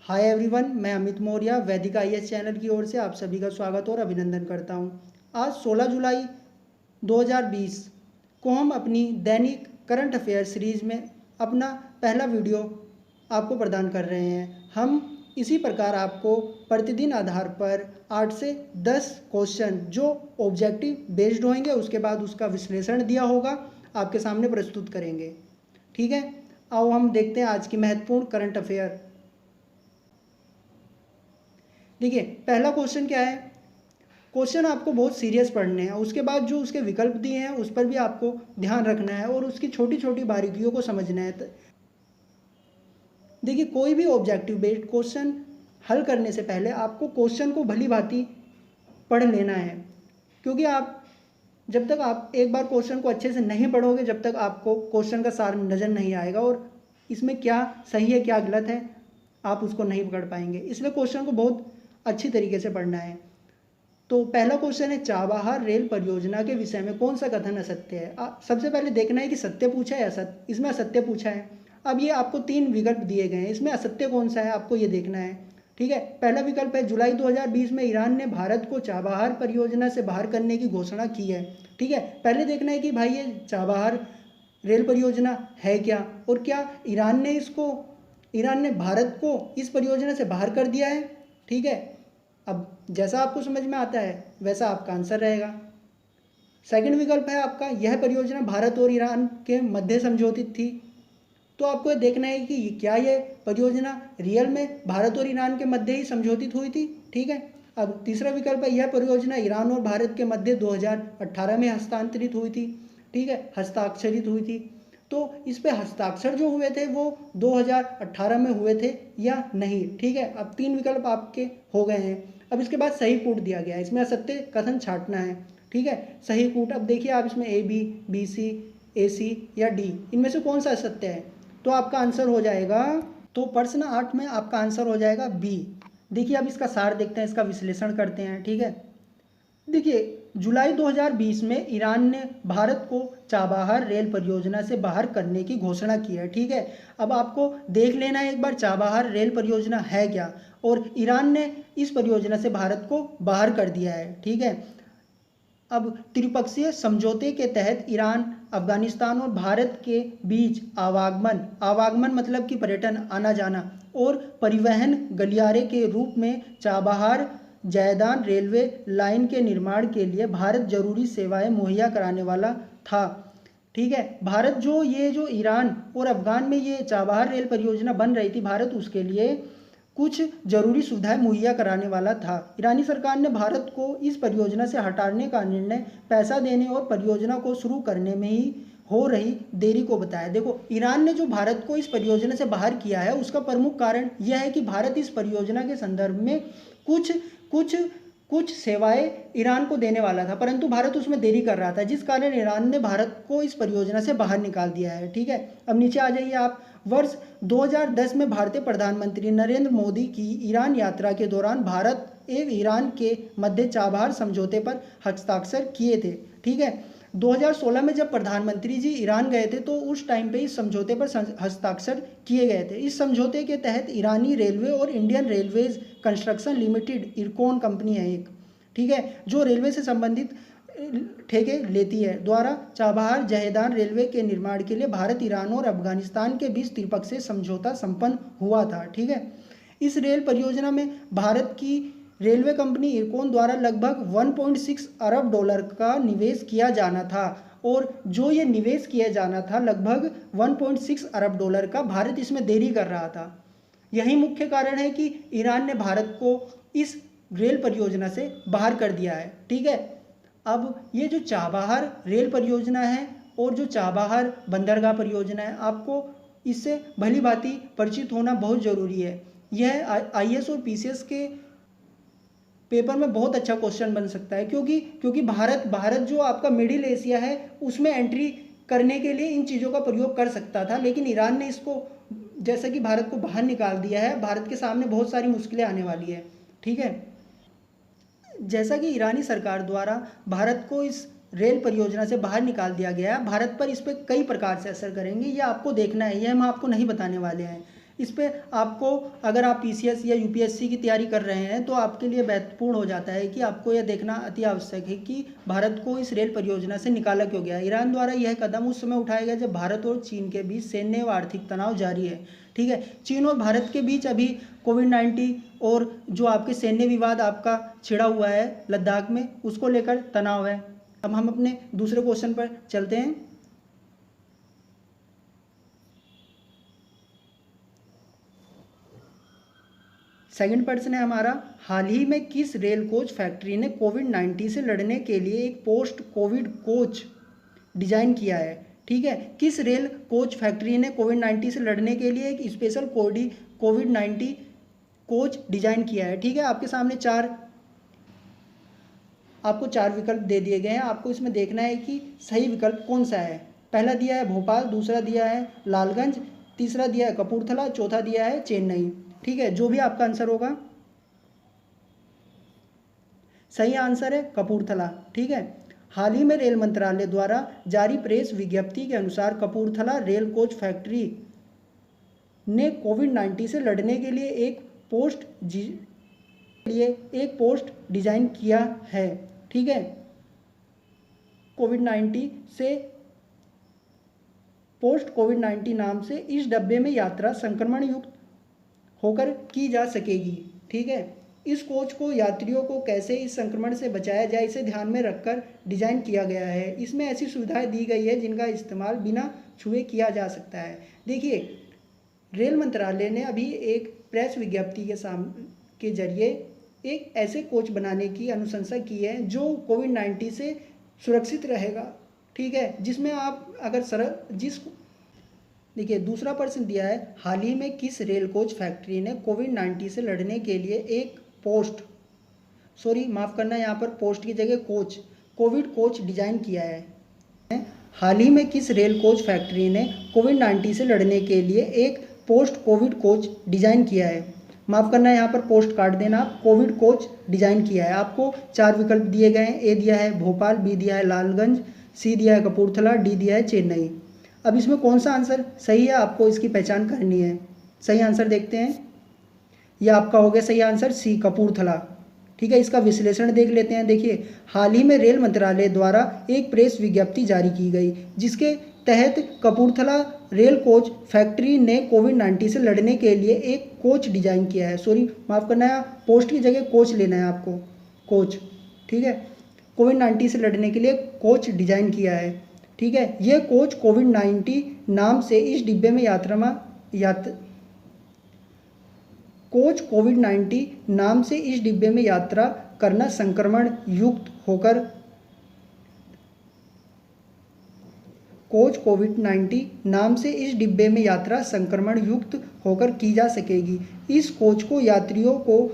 Hi everyone, मैं अमित मौर्य वैदिक IAS channel की ओर से आप सभी का स्वागत और अभिनंदन करता हूं। आज 16 जुलाई 2020 को हम अपनी दैनिक करंट अफेयर सीरीज में अपना पहला वीडियो आपको प्रदान कर रहे हैं। हम इसी प्रकार आपको प्रतिदिन आधार पर 8 से 10 क्वेश्चन जो ऑब्जेक्टिव बेस्ड होंगे, उसके बाद उसका विश्लेषण दिया होगा, आपके सामने प्रस्तुत करेंगे। ठीक है, आओ हम देखते हैं आज की महत्वपूर्ण करंट अफेयर। देखिए, पहला क्वेश्चन क्या है। क्वेश्चन आपको बहुत सीरियस पढ़ने हैं, उसके बाद जो उसके विकल्प दिए हैं उस पर भी आपको ध्यान रखना है और उसकी छोटी छोटी बारीकियों को समझना है। देखिए, कोई भी ऑब्जेक्टिव बेस्ड क्वेश्चन हल करने से पहले आपको क्वेश्चन को भली भांति पढ़ लेना है, क्योंकि जब तक आप एक बार क्वेश्चन को अच्छे से नहीं पढ़ोगे, जब तक आपको क्वेश्चन का सार नज़र नहीं आएगा और इसमें क्या सही है क्या गलत है आप उसको नहीं पकड़ पाएंगे। इसलिए क्वेश्चन को बहुत अच्छी तरीके से पढ़ना है। तो पहला क्वेश्चन है, चाबहार रेल परियोजना के विषय में कौन सा कथन असत्य है। सबसे पहले देखना है कि सत्य पूछा है या असत्य। इसमें असत्य पूछा है। अब ये आपको 3 विकल्प दिए गए हैं, इसमें असत्य कौन सा है आपको ये देखना है। ठीक है, पहला विकल्प है, जुलाई 2020 में ईरान ने भारत को चाबहार परियोजना से बाहर करने की घोषणा की है। ठीक है, पहले देखना है कि भाई ये चाबहार रेल परियोजना है क्या, और क्या ईरान ने भारत को इस परियोजना से बाहर कर दिया है। ठीक है, अब जैसा आपको समझ में आता है वैसा आपका आंसर रहेगा। सेकंड विकल्प है आपका, यह परियोजना भारत और ईरान के मध्य समझौतित थी। तो आपको देखना है कि क्या यह परियोजना रियल में भारत और ईरान के मध्य ही समझौतित हुई थी। ठीक है, अब तीसरा विकल्प है, यह परियोजना ईरान और भारत के मध्य 2018 में हस्तांतरित हुई थी। ठीक है, हस्ताक्षरित हुई थी। तो इस पे हस्ताक्षर जो हुए थे वो 2018 में हुए थे या नहीं। ठीक है, अब 3 विकल्प आपके हो गए हैं। अब इसके बाद सही कूट दिया गया है, इसमें असत्य कथन छांटना है। ठीक है, सही कूट, अब देखिए आप इसमें ए बी, बी सी, ए सी या डी, इनमें से कौन सा असत्य है। तो आपका आंसर हो जाएगा, तो प्रश्न 8 में आपका आंसर हो जाएगा बी। देखिए, अब इसका सार देखते हैं, इसका विश्लेषण करते हैं। ठीक है, देखिए, जुलाई 2020 में ईरान ने भारत को चाबहार रेल परियोजना से बाहर करने की घोषणा की है। ठीक है, अब आपको देख लेना है एक बार चाबहार रेल परियोजना है क्या, और ईरान ने इस परियोजना से भारत को बाहर कर दिया है। ठीक है, अब त्रिपक्षीय समझौते के तहत ईरान, अफगानिस्तान और भारत के बीच आवागमन मतलब कि पर्यटन, आना जाना और परिवहन गलियारे के रूप में चाबहार जयदान रेलवे लाइन के निर्माण के लिए भारत जरूरी सेवाएं मुहैया कराने वाला था। ठीक है, भारत जो ईरान और अफगान में ये चाबहार रेल परियोजना बन रही थी, भारत उसके लिए कुछ जरूरी सुविधाएं मुहैया कराने वाला था। ईरानी सरकार ने भारत को इस परियोजना से हटाने का निर्णय पैसा देने और परियोजना को शुरू करने में ही हो रही देरी को बताया। देखो, ईरान ने जो भारत को इस परियोजना से बाहर किया है उसका प्रमुख कारण यह है कि भारत इस परियोजना के संदर्भ में कुछ सेवाएं ईरान को देने वाला था, परंतु भारत उसमें देरी कर रहा था, जिस कारण ईरान ने भारत को इस परियोजना से बाहर निकाल दिया है। ठीक है, अब नीचे आ जाइए आप। वर्ष 2010 में भारतीय प्रधानमंत्री नरेंद्र मोदी की ईरान यात्रा के दौरान भारत एवं ईरान के मध्य चाबहार समझौते पर हस्ताक्षर किए थे। ठीक है, 2016 में जब प्रधानमंत्री जी ईरान गए थे तो उस टाइम पे इस समझौते पर हस्ताक्षर किए गए थे। इस समझौते के तहत ईरानी रेलवे और Indian railways construction limited, IRCON company है एक, ठीक है, जो रेलवे से संबंधित ठेके लेती है, द्वारा चाबहार जहेदार रेलवे के निर्माण के लिए भारत, ईरान और अफगानिस्तान के बीच त्रिपक्षीय समझौता संपन्न हुआ था। ठीक है, इस रेल परियोजना में भारत की रेलवे कंपनी इरकॉन द्वारा लगभग 1.6 अरब डॉलर का निवेश किया जाना था, और जो ये निवेश किया जाना था लगभग 1.6 अरब डॉलर का, भारत इसमें देरी कर रहा था। यही मुख्य कारण है कि ईरान ने भारत को इस रेल परियोजना से बाहर कर दिया है। ठीक है, अब ये जो चाबहार रेल परियोजना है और जो चाबहार बंदरगाह परियोजना है, आपको इससे भली भांति परिचित होना बहुत ज़रूरी है। यह आईएएस और पीसीएस के पेपर में बहुत अच्छा क्वेश्चन बन सकता है, क्योंकि भारत जो आपका मिडिल एशिया है उसमें एंट्री करने के लिए इन चीज़ों का प्रयोग कर सकता था, लेकिन ईरान ने इसको, जैसा कि भारत को बाहर निकाल दिया है, भारत के सामने बहुत सारी मुश्किलें आने वाली है। ठीक है, जैसा कि ईरानी सरकार द्वारा भारत को इस रेल परियोजना से बाहर निकाल दिया गया है, भारत पर इस पर कई प्रकार से असर करेंगे, ये आपको देखना है, ये हम आपको नहीं बताने वाले हैं। इस पे आपको, अगर आप पीसीएस या यूपीएससी की तैयारी कर रहे हैं तो आपके लिए महत्वपूर्ण हो जाता है कि आपको यह देखना अति आवश्यक है कि भारत को इस रेल परियोजना से निकाला क्यों गया। ईरान द्वारा यह कदम उस समय उठाया गया जब भारत और चीन के बीच सैन्य व आर्थिक तनाव जारी है। ठीक है, चीन और भारत के बीच अभी कोविड-19 और जो आपके सैन्य विवाद आपका छिड़ा हुआ है लद्दाख में, उसको लेकर तनाव है। अब हम अपने दूसरे क्वेश्चन पर चलते हैं। सेकंड प्रश्न है हमारा, हाल ही में किस रेल कोच फैक्ट्री ने कोविड-19 से लड़ने के लिए एक पोस्ट कोविड कोच डिजाइन किया है। ठीक है, किस रेल कोच फैक्ट्री ने कोविड-19 से लड़ने के लिए एक स्पेशल कोविड-19 कोच डिजाइन किया है। ठीक है, आपके सामने आपको चार विकल्प दे दिए गए हैं। आपको इसमें देखना है कि सही विकल्प कौन सा है। पहला दिया है भोपाल, दूसरा दिया है लालगंज, तीसरा दिया है कपूरथला, चौथा दिया है चेन्नई। ठीक है, जो भी आपका आंसर होगा, सही आंसर है कपूरथला। ठीक है, हाल ही में रेल मंत्रालय द्वारा जारी प्रेस विज्ञप्ति के अनुसार कपूरथला रेल कोच फैक्ट्री ने कोविड-19 से लड़ने के लिए एक पोस्ट डिजाइन किया है। ठीक है, पोस्ट कोविड-19 नाम से इस डब्बे में यात्रा संक्रमण युक्त होकर की जा सकेगी। ठीक है, इस कोच को यात्रियों को कैसे इस संक्रमण से बचाया जाए इसे ध्यान में रखकर डिजाइन किया गया है। इसमें ऐसी सुविधाएं दी गई है जिनका इस्तेमाल बिना छुए किया जा सकता है। देखिए, रेल मंत्रालय ने अभी एक प्रेस विज्ञप्ति के जरिए एक ऐसे कोच बनाने की अनुशंसा की है जो कोविड-19 से सुरक्षित रहेगा। ठीक है, जिसमें आप अगर देखिए, दूसरा प्रश्न दिया है, हाल ही में किस रेल कोच फैक्ट्री ने कोविड-19 से लड़ने के लिए एक यहाँ पर पोस्ट की जगह कोविड कोच डिजाइन किया है। हाल ही में किस रेल कोच फैक्ट्री ने कोविड-19 से लड़ने के लिए एक पोस्ट कोविड कोच डिजाइन किया है। यहाँ पर पोस्ट काट देना, कोविड कोच डिजाइन किया है। आपको चार विकल्प दिए गए हैं। ए दिया है भोपाल, बी दिया है लालगंज, सी दिया है कपूरथला, डी दिया है चेन्नई। अब इसमें कौन सा आंसर सही है, आपको इसकी पहचान करनी है। सही आंसर देखते हैं। यह आपका हो गया सही आंसर, सी कपूरथला। ठीक है, इसका विश्लेषण देख लेते हैं। देखिए, हाल ही में रेल मंत्रालय द्वारा एक प्रेस विज्ञप्ति जारी की गई जिसके तहत कपूरथला रेल कोच फैक्ट्री ने कोविड-19 से लड़ने के लिए एक कोच डिजाइन किया है। पोस्ट की जगह कोच लेना है आपको, कोच। ठीक है, कोविड-19 से लड़ने के लिए कोच डिजाइन किया है। ठीक है, यह कोच कोविड-19 नाम से इस डिब्बे में यात्रा करना संक्रमण युक्त होकर की जा सकेगी। इस कोच को यात्रियों को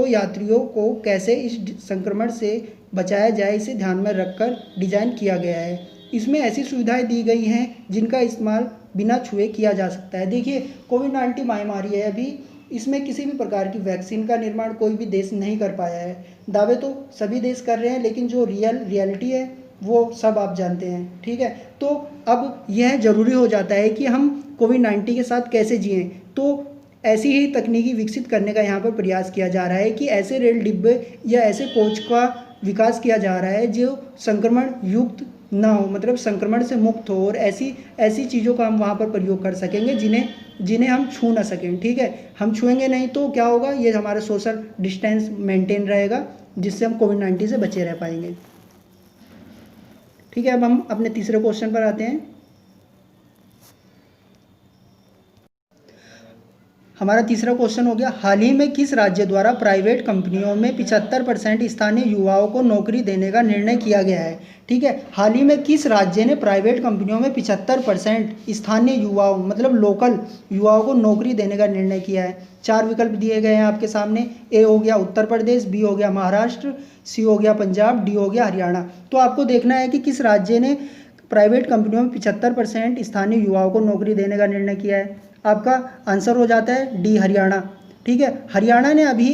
यात्रियों को कैसे इस संक्रमण से बचाया जाए इसे ध्यान में रखकर डिजाइन किया गया है। इसमें ऐसी सुविधाएं दी गई हैं जिनका इस्तेमाल बिना छुए किया जा सकता है। देखिए, कोविड-19 महामारी है, अभी इसमें किसी भी प्रकार की वैक्सीन का निर्माण कोई भी देश नहीं कर पाया है। दावे तो सभी देश कर रहे हैं, लेकिन जो रियलिटी है वो सब आप जानते हैं। ठीक है, तो अब यह ज़रूरी हो जाता है कि हम कोविड-19 के साथ कैसे जिएं। तो ऐसी ही तकनीकी विकसित करने का यहाँ पर प्रयास किया जा रहा है कि ऐसे रेल डिब्बे या ऐसे कोच का विकास किया जा रहा है जो संक्रमण युक्त ना हो, मतलब संक्रमण से मुक्त हो, और ऐसी चीज़ों का हम वहाँ पर प्रयोग कर सकेंगे जिन्हें हम छू ना सकें। ठीक है, हम छुएंगे नहीं तो क्या होगा, ये हमारा सोशल डिस्टेंस मेंटेन रहेगा जिससे हम कोविड-19 से बचे रह पाएंगे। ठीक है, अब हम अपने तीसरे क्वेश्चन पर आते हैं। हमारा तीसरा क्वेश्चन हो गया, हाल ही में किस राज्य द्वारा प्राइवेट कंपनियों में 75% स्थानीय युवाओं को नौकरी देने का निर्णय किया गया है। ठीक है, हाल ही में किस राज्य ने प्राइवेट कंपनियों में 75% स्थानीय युवाओं, मतलब लोकल युवाओं को नौकरी देने का निर्णय किया है। चार विकल्प दिए गए हैं आपके सामने। ए हो गया उत्तर प्रदेश, बी हो गया महाराष्ट्र, सी हो गया पंजाब, डी हो गया हरियाणा। तो आपको देखना है कि किस राज्य ने प्राइवेट कंपनियों में 75% स्थानीय युवाओं को नौकरी देने का निर्णय किया है। आपका आंसर हो जाता है डी, हरियाणा। ठीक है, हरियाणा ने अभी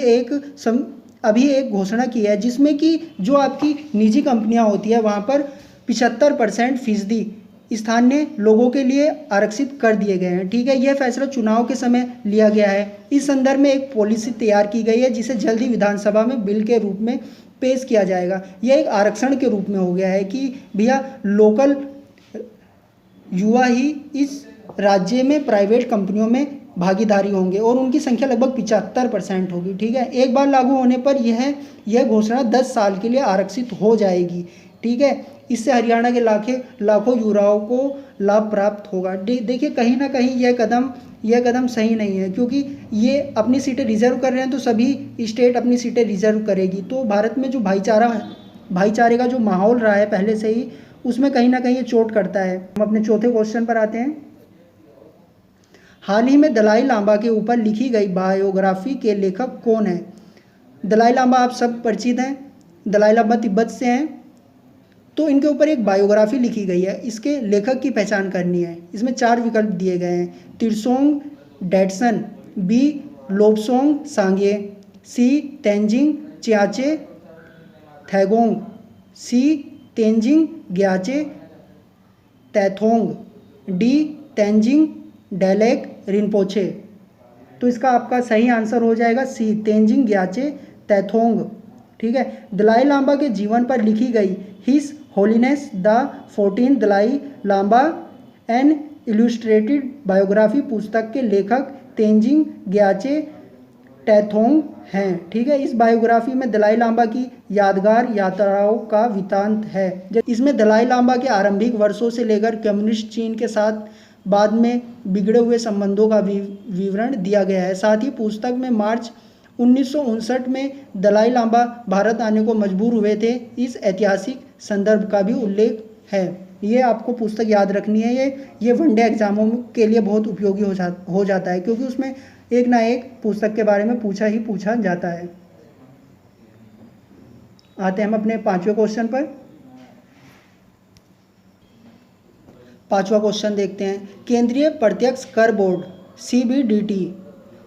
एक घोषणा की है जिसमें कि जो आपकी निजी कंपनियां होती है वहाँ पर 75% फीसदी स्थानीय लोगों के लिए आरक्षित कर दिए गए हैं। ठीक है, यह फैसला चुनाव के समय लिया गया है। इस संदर्भ में एक पॉलिसी तैयार की गई है जिसे जल्द ही विधानसभा में बिल के रूप में पेश किया जाएगा। यह एक आरक्षण के रूप में हो गया है कि भैया लोकल युवा ही इस राज्य में प्राइवेट कंपनियों में भागीदारी होंगे और उनकी संख्या लगभग 75% होगी। ठीक है, एक बार लागू होने पर यह घोषणा 10 साल के लिए आरक्षित हो जाएगी। ठीक है, इससे हरियाणा के लाखों युवाओं को लाभ प्राप्त होगा। देखिए कहीं ना कहीं यह कदम सही नहीं है, क्योंकि ये अपनी सीटें रिजर्व कर रहे हैं तो सभी स्टेट अपनी सीटें रिजर्व करेगी, तो भारत में जो भाईचारे का जो माहौल रहा है पहले से ही, उसमें कहीं ना कहीं ये चोट करता है। हम अपने चौथे क्वेश्चन पर आते हैं। हाल ही में दलाई लामा के ऊपर लिखी गई बायोग्राफी के लेखक कौन है? दलाई लामा आप सब परिचित हैं, दलाई लामा तिब्बत से हैं, तो इनके ऊपर एक बायोग्राफी लिखी गई है। इसके लेखक की पहचान करनी है। इसमें 4 विकल्प दिए गए हैं। तिरसोंग डैटसन, बी लोबसोंग सांगे, सी तेंजिंग चियाचे थैगोंग, सी तेंजिंग ग्याचे तैथोंग, डी तेंजिंग डेलेक रिनपोचे। तो इसका आपका सही आंसर हो जाएगा सी तेंजिंग ग्याचे तैथोंग। ठीक है, दलाई लामा के जीवन पर लिखी गई his holiness the 14 Dalai Lama an illustrated biography पुस्तक के लेखक तेंजिंग ग्याचे टैथोंग हैं। ठीक है, इस बायोग्राफी में दलाई लामा की यादगार यात्राओं का वृत्तांत है। इसमें दलाई लामा के आरंभिक वर्षों से लेकर कम्युनिस्ट चीन के साथ बाद में बिगड़े हुए संबंधों का विवरण दिया गया है। साथ ही पुस्तक में मार्च 1959 में दलाई लामा भारत आने को मजबूर हुए थे, इस ऐतिहासिक संदर्भ का भी उल्लेख है। ये आपको पुस्तक याद रखनी है। ये वनडे एग्जामों के लिए बहुत उपयोगी हो जाता है, क्योंकि उसमें एक ना एक पुस्तक के बारे में पूछा जाता है। आते हैं हम अपने 5वें क्वेश्चन पर। 5वां क्वेश्चन देखते हैं। केंद्रीय प्रत्यक्ष कर बोर्ड CBDT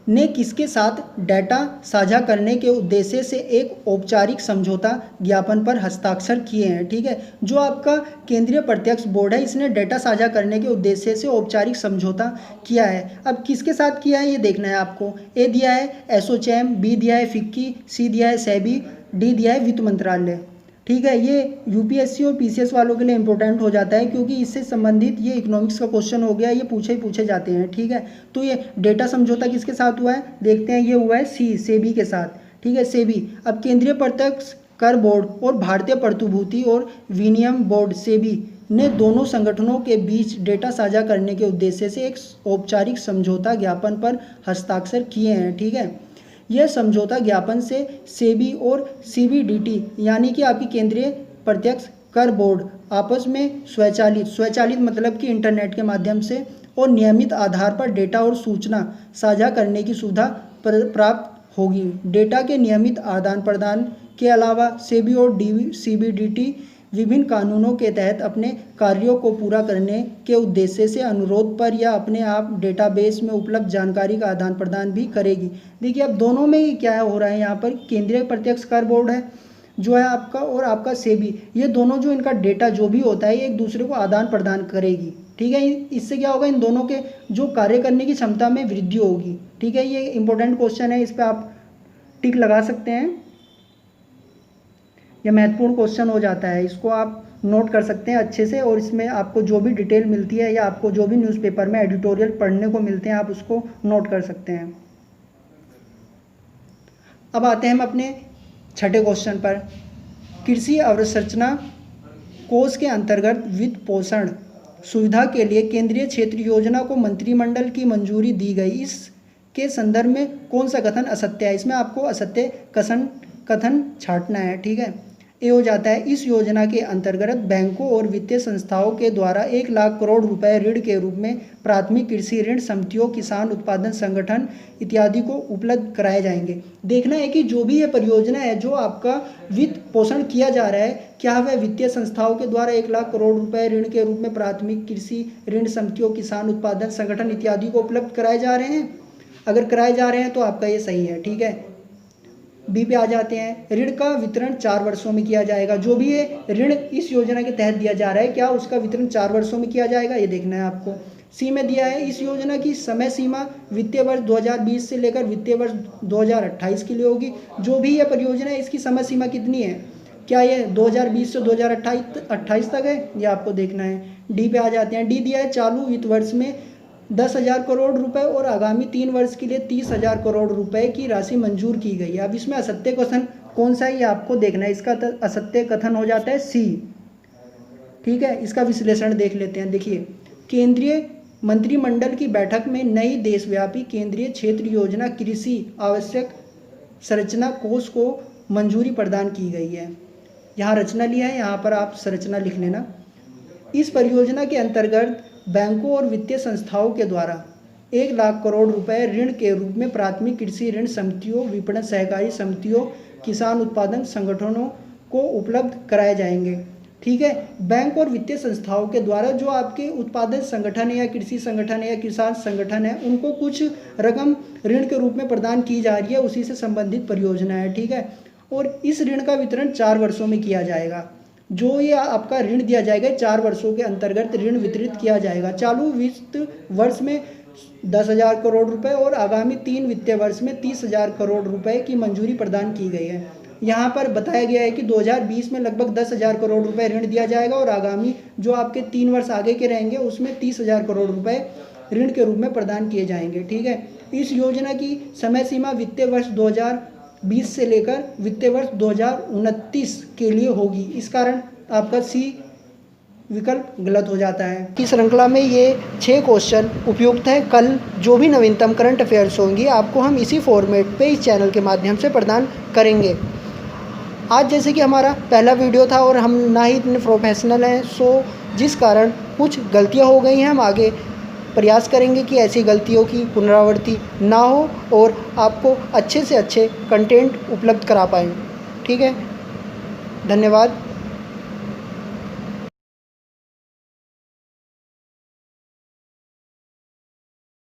ने किसके साथ डाटा साझा करने के उद्देश्य से एक औपचारिक समझौता ज्ञापन पर हस्ताक्षर किए हैं? ठीक है, जो आपका केंद्रीय प्रत्यक्ष बोर्ड है, इसने डाटा साझा करने के उद्देश्य से औपचारिक समझौता किया है। अब किसके साथ किया है ये देखना है आपको। ए दिया है एसोचैम, बी दिया है फिक्की, सी दिया है सेबी, डी दिया है वित्त मंत्रालय। ठीक है, ये यूपीएससी और पीसीएस वालों के लिए इंपॉर्टेंट हो जाता है, क्योंकि इससे संबंधित ये इकोनॉमिक्स का क्वेश्चन हो गया, ये पूछे जाते हैं। ठीक है, तो ये डेटा समझौता किसके साथ हुआ है देखते हैं। ये हुआ है सेबी के साथ। ठीक है, सेबी। अब केंद्रीय प्रत्यक्ष कर बोर्ड और भारतीय प्रतिभूति और विनिमय बोर्ड सेबी ने दोनों संगठनों के बीच डेटा साझा करने के उद्देश्य से एक औपचारिक समझौता ज्ञापन पर हस्ताक्षर किए हैं। ठीक है, यह समझौता ज्ञापन से सेबी और CBDT यानी कि आपकी केंद्रीय प्रत्यक्ष कर बोर्ड आपस में स्वचालित मतलब कि इंटरनेट के माध्यम से और नियमित आधार पर डेटा और सूचना साझा करने की सुविधा प्राप्त होगी। डेटा के नियमित आदान प्रदान के अलावा सेबी और CBDT विभिन्न कानूनों के तहत अपने कार्यों को पूरा करने के उद्देश्य से अनुरोध पर या अपने आप डेटाबेस में उपलब्ध जानकारी का आदान प्रदान भी करेगी। देखिए अब दोनों में ही क्या हो रहा है, यहाँ पर केंद्रीय प्रत्यक्ष कर बोर्ड है जो है आपका, और आपका सेबी, ये दोनों जो इनका डेटा जो भी होता है एक दूसरे को आदान प्रदान करेगी। ठीक है, इससे क्या होगा, इन दोनों के जो कार्य करने की क्षमता में वृद्धि होगी। ठीक है, ये इंपॉर्टेंट क्वेश्चन है, इस पर आप टिक लगा सकते हैं। यह महत्वपूर्ण क्वेश्चन हो जाता है, इसको आप नोट कर सकते हैं अच्छे से, और इसमें आपको जो भी डिटेल मिलती है या आपको जो भी न्यूज़पेपर में एडिटोरियल पढ़ने को मिलते हैं आप उसको नोट कर सकते हैं। अब आते हैं हम अपने 6ठे क्वेश्चन पर। कृषि अवसंरचना कोष के अंतर्गत वित्त पोषण सुविधा के लिए केंद्रीय क्षेत्र योजना को मंत्रिमंडल की मंजूरी दी गई। इसके संदर्भ में कौन सा कथन असत्य है? इसमें आपको असत्य कथन छांटना है। ठीक है, ये हो जाता है, इस योजना के अंतर्गत बैंकों और वित्तीय संस्थाओं के द्वारा 1 लाख करोड़ रुपए ऋण के रूप में प्राथमिक कृषि ऋण समितियों, किसान उत्पादन संगठन इत्यादि को उपलब्ध कराए जाएंगे। देखना है कि जो भी ये परियोजना है जो आपका वित्त पोषण किया जा रहा है, क्या वह वित्तीय संस्थाओं के द्वारा 1 लाख करोड़ रुपए ऋण के रूप में प्राथमिक कृषि ऋण समितियों, किसान उत्पादन संगठन इत्यादि को उपलब्ध कराए जा रहे हैं। अगर कराए जा रहे हैं तो आपका ये सही है। ठीक है, बी पे आ जाते हैं, ऋण का वितरण 4 वर्षों में किया जाएगा। जो भी ये ऋण इस योजना के तहत दिया जा रहा है, क्या उसका वितरण 4 वर्षों में किया जाएगा, ये देखना है आपको। सी में दिया है, इस योजना की समय सीमा वित्तीय वर्ष 2020 से लेकर वित्तीय वर्ष 2028 के लिए होगी। जो भी ये परियोजना है, इसकी समय सीमा कितनी है, क्या ये 2020 से 2028 तक है, ये आपको देखना है। डी पे आ जाते हैं, डी दिया है, चालू वित्त वर्ष में 10,000 करोड़ रुपए और आगामी 3 वर्ष के लिए 30,000 करोड़ रुपए की राशि मंजूर की गई है। अब इसमें असत्य कथन कौन सा है, ये आपको देखना है। इसका असत्य कथन हो जाता है सी। ठीक है, इसका विश्लेषण देख लेते हैं। देखिए, केंद्रीय मंत्रिमंडल की बैठक में नई देशव्यापी केंद्रीय क्षेत्र योजना कृषि आवश्यक संरचना कोष को मंजूरी प्रदान की गई है। यहाँ रचना लिया है, यहाँ पर आप संरचना लिख लेना। इस परियोजना के अंतर्गत बैंकों और वित्तीय संस्थाओं के द्वारा 1 लाख करोड़ रुपए ऋण के रूप में प्राथमिक कृषि ऋण समितियों, विपणन सहकारी समितियों, किसान उत्पादन संगठनों को उपलब्ध कराए जाएंगे। ठीक है, बैंक और वित्तीय संस्थाओं के द्वारा जो आपके उत्पादन संगठन है या कृषि संगठन है या किसान संगठन है, उनको कुछ रकम ऋण के रूप में प्रदान की जा रही है, उसी से संबंधित परियोजना है। ठीक है, और इस ऋण का वितरण 4 वर्षों में किया जाएगा। जो ये आपका ऋण दिया जाएगा 4 वर्षों के अंतर्गत ऋण वितरित किया जाएगा। चालू वित्त वर्ष में 10,000 करोड़ रुपए और आगामी 3 वित्तीय वर्ष में 30,000 करोड़ रुपए की मंजूरी प्रदान की गई है। यहाँ पर बताया गया है कि 2020 में लगभग 10,000 करोड़ रुपए ऋण दिया जाएगा और आगामी जो आपके 3 वर्ष आगे के रहेंगे उसमें 30,000 करोड़ रुपए ऋण के रूप में प्रदान किए जाएंगे। ठीक है, इस योजना की समय सीमा वित्तीय वर्ष 2020 से लेकर वित्तीय वर्ष 2029 के लिए होगी। इस कारण आपका सी विकल्प गलत हो जाता है। इस श्रृंखला में ये 6 क्वेश्चन उपयुक्त हैं। कल जो भी नवीनतम करंट अफेयर्स होंगी आपको हम इसी फॉर्मेट पे इस चैनल के माध्यम से प्रदान करेंगे। आज जैसे कि हमारा पहला वीडियो था और हम ना ही इतने प्रोफेशनल हैं, सो जिस कारण कुछ गलतियां हो गई हैं, हम आगे प्रयास करेंगे कि ऐसी गलतियों की पुनरावृत्ति ना हो और आपको अच्छे से अच्छे कंटेंट उपलब्ध करा पाएँ। ठीक है, धन्यवाद।